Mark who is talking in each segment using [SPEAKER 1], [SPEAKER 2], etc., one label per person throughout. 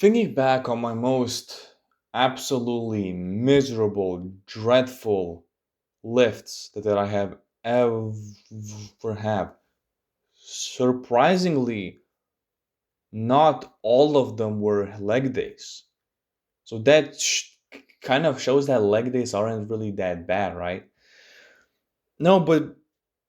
[SPEAKER 1] Thinking back on my most absolutely miserable, dreadful lifts that I have ever had, surprisingly, not all of them were leg days. So that kind of shows that leg days aren't really that bad, right? No, but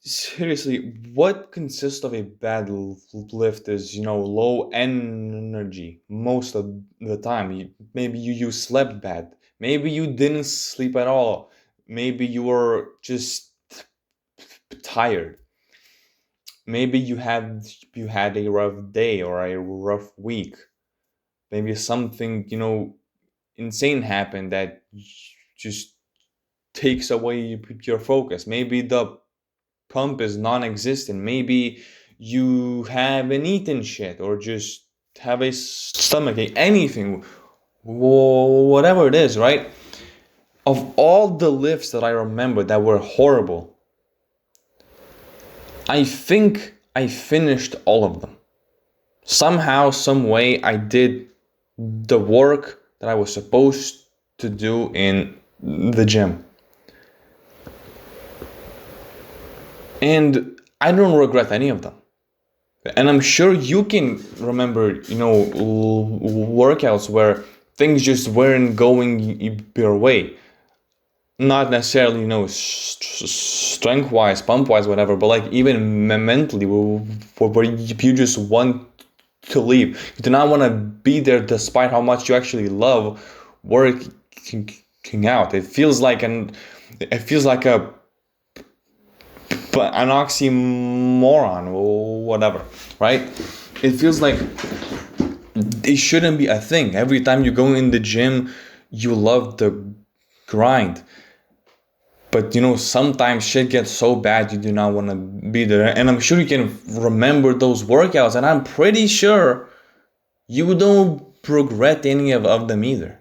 [SPEAKER 1] seriously, what consists of a bad lift is, low energy most of the time. Maybe you slept bad. Maybe you didn't sleep at all. Maybe you were just tired. Maybe you had a rough day or a rough week. Maybe something, insane happened that just takes away your focus. Maybe the pump is non-existent. Maybe you haven't eaten shit or just have a stomach ache. Anything, whatever it is, right? Of all the lifts that I remember that were horrible, I think I finished all of them. Somehow, some way, I did the work that I was supposed to do in the gym. And I don't regret any of them. And I'm sure you can remember, workouts where things just weren't going your way. Not necessarily, strength wise, pump wise, whatever, but like even mentally, where you just want to leave. You do not want to be there despite how much you actually love working out. It feels like an oxymoron or whatever, right? It feels like it shouldn't be a thing. Every time you go in the gym, you love the grind. But sometimes shit gets so bad you do not want to be there. And I'm sure you can remember those workouts, and I'm pretty sure you don't regret any of them either.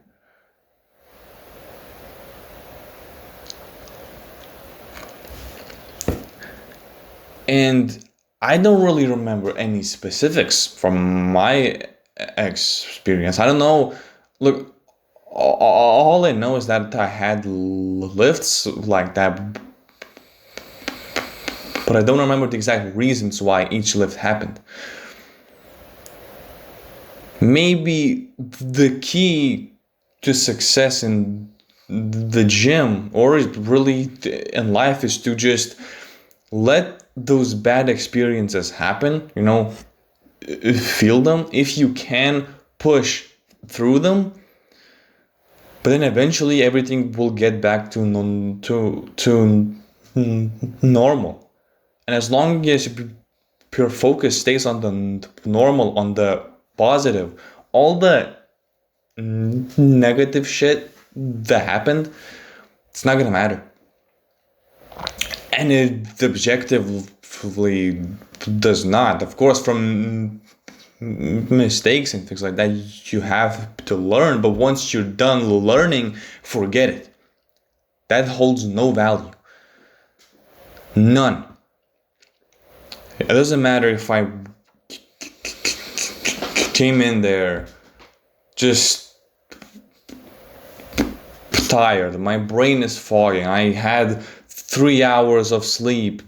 [SPEAKER 1] And I don't really remember any specifics from my experience. I don't know. Look, all I know is that I had lifts like that, but I don't remember the exact reasons why each lift happened. Maybe the key to success in the gym or really in life is to just let those bad experiences happen, feel them if you can, push through them, but then eventually everything will get back to normal. And as long as your focus stays on the normal, on the positive, all the negative shit that happened, it's not gonna matter. And it objectively does not. Of course, from mistakes and things like that, you have to learn. But once you're done learning, forget it. That holds no value. None. It doesn't matter if I came in there just tired, my brain is fogging, I had 3 hours of sleep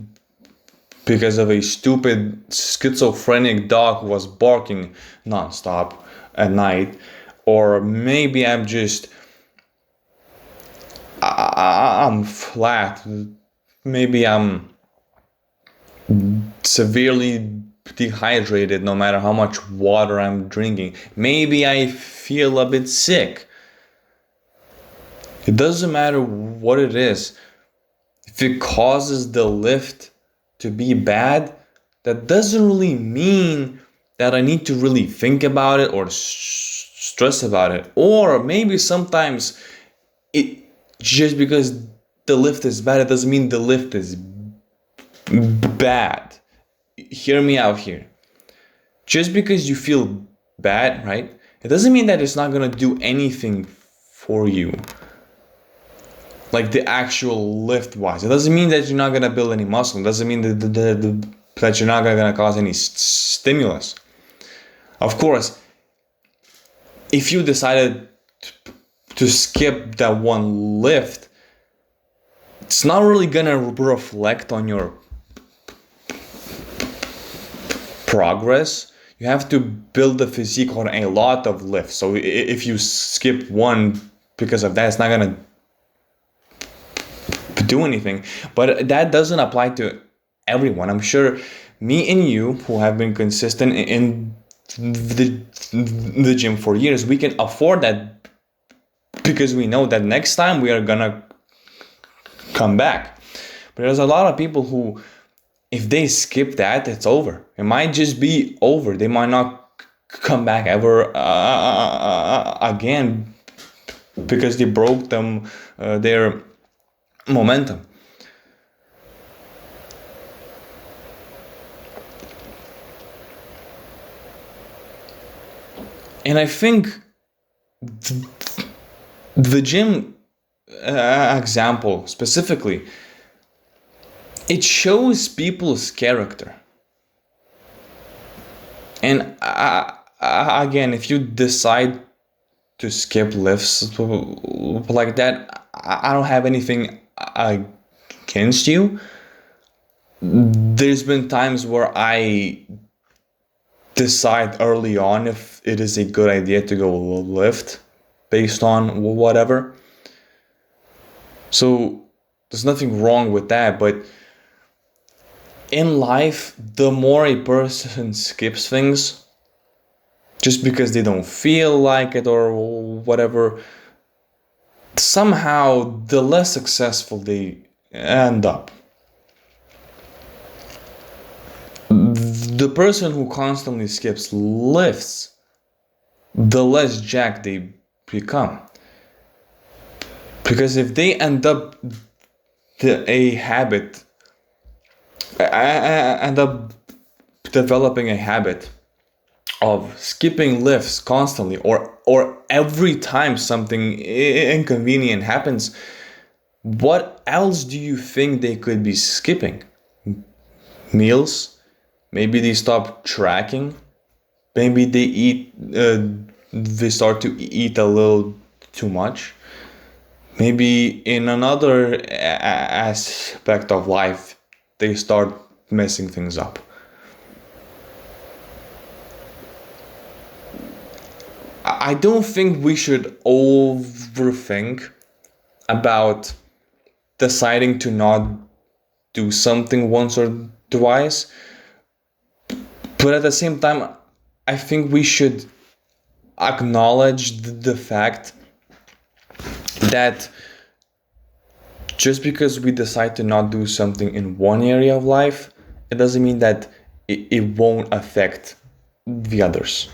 [SPEAKER 1] because of a stupid schizophrenic dog who was barking nonstop at night, or maybe I'm flat, maybe I'm severely dehydrated no matter how much water I'm drinking, maybe I feel a bit sick. It doesn't matter what it is. If it causes the lift to be bad, that doesn't really mean that I need to really think about it or stress about it. Or maybe sometimes it just because the lift is bad, it doesn't mean the lift is bad. Hear me out here. Just because you feel bad, right? It doesn't mean that it's not gonna do anything for you. Like the actual lift wise. It doesn't mean that you're not gonna build any muscle. It doesn't mean that you're not gonna cause any stimulus. Of course, if you decided to skip that one lift, it's not really gonna reflect on your progress. You have to build the physique on a lot of lifts. So if you skip one because of that, it's not gonna do anything. But that doesn't apply to everyone. I'm sure me and you, who have been consistent in the gym for years, we can afford that because we know that next time we are gonna come back. But there's a lot of people who, if they skip that, it's over. It might just be over. They might not come back ever again because they broke their momentum. And I think the gym example specifically, it shows people's character. And again, if you decide to skip lifts like that, I don't have anything against you. There's been times where I decide early on if it is a good idea to go lift based on whatever. So there's nothing wrong with that, but in life, the more a person skips things just because they don't feel like it or whatever, somehow the less successful they end up. The person who constantly skips lifts, the less jacked they become. Because if they end up end up developing a habit of skipping lifts constantly, or every time something inconvenient happens, what else do you think they could be skipping? Meals? Maybe they stop tracking. Maybe they start to eat a little too much. Maybe in another aspect of life, they start messing things up. I don't think we should overthink about deciding to not do something once or twice. But at the same time, I think we should acknowledge the fact that just because we decide to not do something in one area of life, it doesn't mean that it won't affect the others.